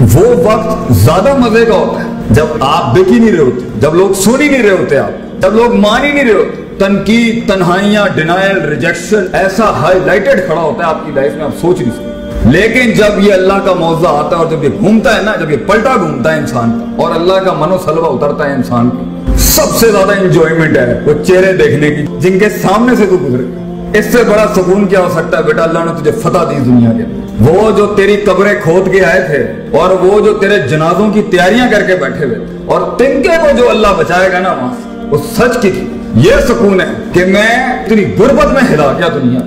वो वक्त ज्यादा मजे का होता है जब आप बिक ही नहीं रहे होते, जब लोग सुन ही नहीं रहे होते, आप जब लोग मान ही नहीं रहे होते। तनकीद, तन्हाइयां, डिनायल, रिजेक्शन ऐसा हाईलाइटेड खड़ा होता है आपकी लाइफ में, आप सोच नहीं सकते। लेकिन जब ये अल्लाह का मौजा आता है और जब ये घूमता है ना, जब ये पलटा घूमता है इंसान का और अल्लाह का मनोसलवा उतरता है इंसान को, सबसे ज्यादा इंजॉयमेंट है वो चेहरे देखने की जिनके सामने से तू गुजरे। इससे बड़ा सुकून क्या हो सकता है बेटा? अल्लाह ने तुझे फतह दी दुनिया के। वो जो तेरी कब्रें खोद के आए थे और वो जो तेरे जनाजों की तैयारियां करके बैठे हुए थे और तिनके को जो अल्लाह बचाएगा ना वहां से, वो सच की थी। ये सुकून है कि मैं इतनी गुर्बत में हिला गया दुनिया।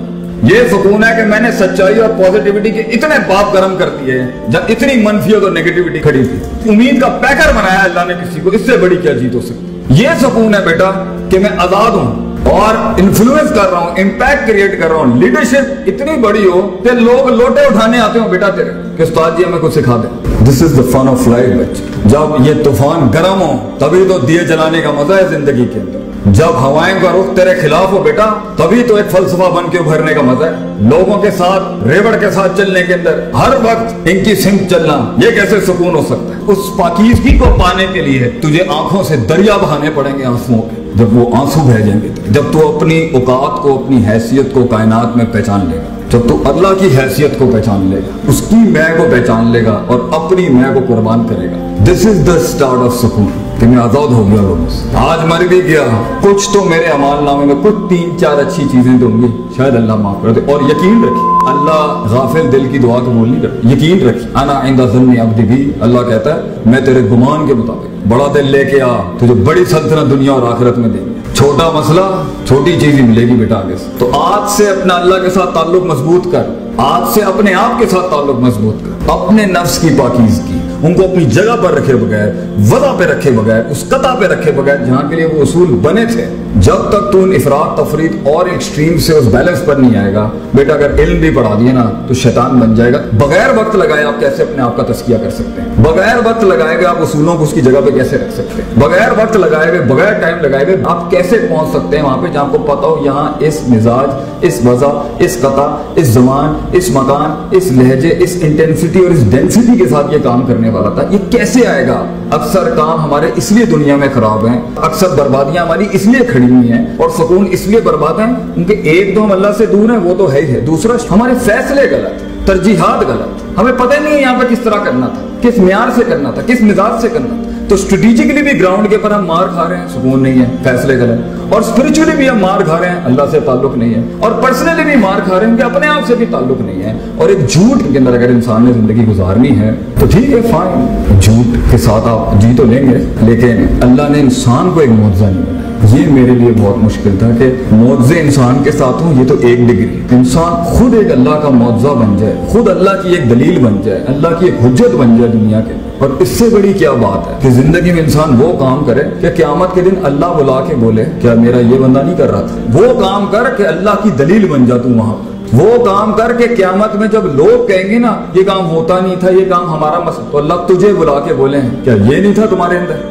ये सुकून है कि मैंने सच्चाई और पॉजिटिविटी के इतने बाप गर्म कर दिए जब इतनी मनफियत और नेगेटिविटी खड़ी थी। उम्मीद का पैकर बनाया अल्लाह ने किसी को, इससे बड़ी क्या जीत हो सकती। ये सुकून है बेटा कि मैं आजाद हूं और इन्फ्लुएंस कर रहा हूं, इम्पैक्ट क्रिएट कर रहा हूं। लीडरशिप इतनी बड़ी हो कि लोग लोटे उठाने आते हो बेटा तेरे कि उस्ताद जी हमें कुछ सिखा दे। This is the fun of life बच्चे। जब ये तूफान गर्म हो तभी तो दिए जलाने का मजा है जिंदगी के अंदर। जब हवाएं का रुख तेरे खिलाफ हो बेटा तभी तो एक फलसफा बन के उभरने का मजा है। लोगों के साथ, रेवड़ के साथ चलने के अंदर हर वक्त इनकी सिमत चलना, ये कैसे सुकून हो सकता है? उस पाकीज़गी को पाने के लिए तुझे आंखों से दरिया बहाने पड़ेंगे आंसुओं के। जब वो आंसू बह जाएंगे, जब तू अपनी औकात को, अपनी हैसियत को कायनात में पहचान लेगा, जब तू अल्लाह की हैसियत को पहचान लेगा, उसकी मैं को पहचान लेगा और अपनी मैं को कुर्बान करेगा। This is the start of सुकून कि मैं आजाद हो गया लोगों से। आज मर भी गया, कुछ तो मेरे अमाल नामे में कुछ 3-4 अच्छी चीजें दूंगी, शायद अल्लाह माफ कर दे। और यकीन रखिए अल्लाह गाफिल दिल की दुआ कबूल नहीं करता। यकीन रखिए अना इंदा ज़न्नी अब्दी भी, अल्लाह कहता है मैं तेरे गुमान के मुताबिक बड़ा दिल लेके आ, तुझे बड़ी सल्तनत दुनिया और आखिरत में देंगे। छोटा मसला छोटी चीज ही मिलेगी बेटा आगे से। तो आज से अपना अल्लाह के साथ ताल्लुक मजबूत कर, आज से अपने आप के साथ ताल्लुक मजबूत कर, अपने नफ्स की पाकीज़गी उनको अपनी जगह पर रखे बगैर, वज़ा पे रखे बगैर, उस कता पे रखे बगैर जहां के लिए वो उसूल बने थे। जब तक तू इफरात तफरीत और एक्सट्रीम से उस बैलेंस पर नहीं आएगा बेटा, अगर इल्म भी पढ़ा दिए ना तो शैतान बन जाएगा। बगैर वक्त लगाए आप कैसे अपने आप का तस्किया कर सकते हैं? बगैर वक्त लगाए हुए आप उसूलों को उसकी जगह पे कैसे रख सकते हैं? बगैर वक्त लगाए हुए, बगैर टाइम लगाए हुए आप कैसे पहुंच सकते हैं वहां पे जहां आपको पता हो यहाँ इस मिजाज, इस वज़ा, इस कता, इस जमान, इस मकान, इस लहजे, इस इंटेंसिटी और इस डेंसिटी के साथ ये काम करने वाला था। ये कैसे आएगा? अक्सर काम हमारे इसलिए दुनिया में खराब हैं, अक्सर बर्बादियां हमारी इसलिए खड़ी हुई हैं और सुकून इसलिए बर्बाद हैं उनके एक दो हम अल्लाह से दूर हैं, वो तो है ही है। दूसरा हमारे फैसले गलत, तरजीहात गलत, हमें पता ही नहीं है यहाँ पे किस तरह करना था, किस म्यार से करना था, किस मिजाज से करना था। तो स्ट्रेटेजिकली भी ग्राउंड के ऊपर हम मार खा रहे हैं, सुकून नहीं है, फैसले गलत। और स्पिरिचुअली भी हम मार खा रहे हैं, अल्लाह से ताल्लुक नहीं है। और पर्सनली भी मार खा रहे हैं कि अपने आप से भी ताल्लुक नहीं है। और एक झूठ के अंदर अगर इंसान ने जिंदगी गुजारनी है तो ठीक है, फाइन, झूठ के साथ आप जी तो लेंगे, लेकिन अल्लाह ने इंसान को एक मुआवजा नहीं बनाया। ये मेरे लिए बहुत मुश्किल था कि मुआवजे इंसान के साथ हूँ, ये तो एक डिग्री। इंसान खुद एक अल्लाह का मुआवजा बन जाए, खुद अल्लाह की एक दलील बन जाए, अल्लाह की एक हुज्जत बन जाए दुनिया के। और इससे बड़ी क्या बात है कि जिंदगी में इंसान वो काम करे कि क़यामत के दिन अल्लाह बुला के बोले क्या मेरा ये बंदा नहीं कर रहा था? वो काम कर कि अल्लाह की दलील बन जा तू वहां। वो काम करके क़यामत में जब लोग कहेंगे ना ये काम होता नहीं था, ये काम हमारा मसला, तो अल्लाह तुझे बुला के बोले क्या ये नहीं था तुम्हारे अंदर?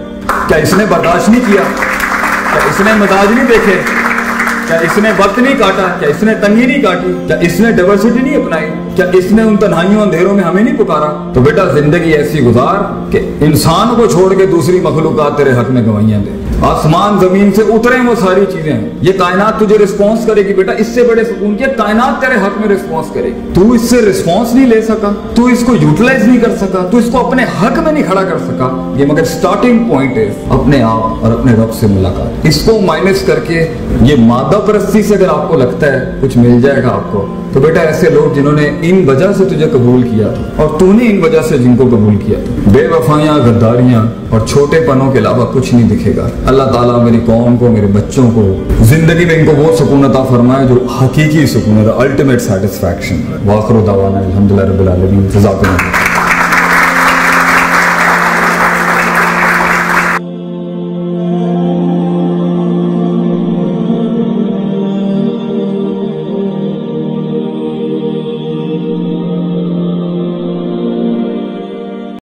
क्या इसने बर्दाश्त नहीं किया? क्या इसने मजाज नहीं देखे? क्या इसने वक्त नहीं काटा? क्या इसने तंगी नहीं काटी? क्या इसने डाइवर्सिटी नहीं अपनाई? क्या इसने उन तन्हाइयों अंधेरों में हमें नहीं पुकारा? तो बेटा जिंदगी ऐसी गुजार कि इंसान को छोड़ के दूसरी मखलूकात तेरे हक में गवाहियां दे। आसमान जमीन से उतरे वो सारी चीजें, ये कायनात तुझे रिस्पॉन्स करेगी बेटा। इससे बड़े सुकून की कायनात तेरे हक में रिस्पॉन्स करेगी। तू इससे रिस्पॉन्स नहीं ले सका, तू इसको यूटिलाइज नहीं कर सका, तू इसको अपने हक में नहीं खड़ा कर सका। ये मगर स्टार्टिंग पॉइंट है अपने आप और अपने रब से मुलाकात। इसको माइनस करके ये मादा परस्ती से अगर आपको लगता है कुछ मिल जाएगा आपको, तो बेटा ऐसे लोग जिन्होंने इन वजह से तुझे कबूल किया था और तूने इन वजह से जिनको कबूल किया था, बेवफाइयां, गद्दारियां और छोटे पनों के अलावा कुछ नहीं दिखेगा। अल्लाह ताला मेरी कौम को, मेरे बच्चों को जिंदगी में इनको वो सुकून अता फरमाए जो हकीकी सुकून है, अल्टीमेट सेटिस्फैक्शन। वाखिर दावाना अल्हम्दुलिल्लाह रब्बिल आलमीन।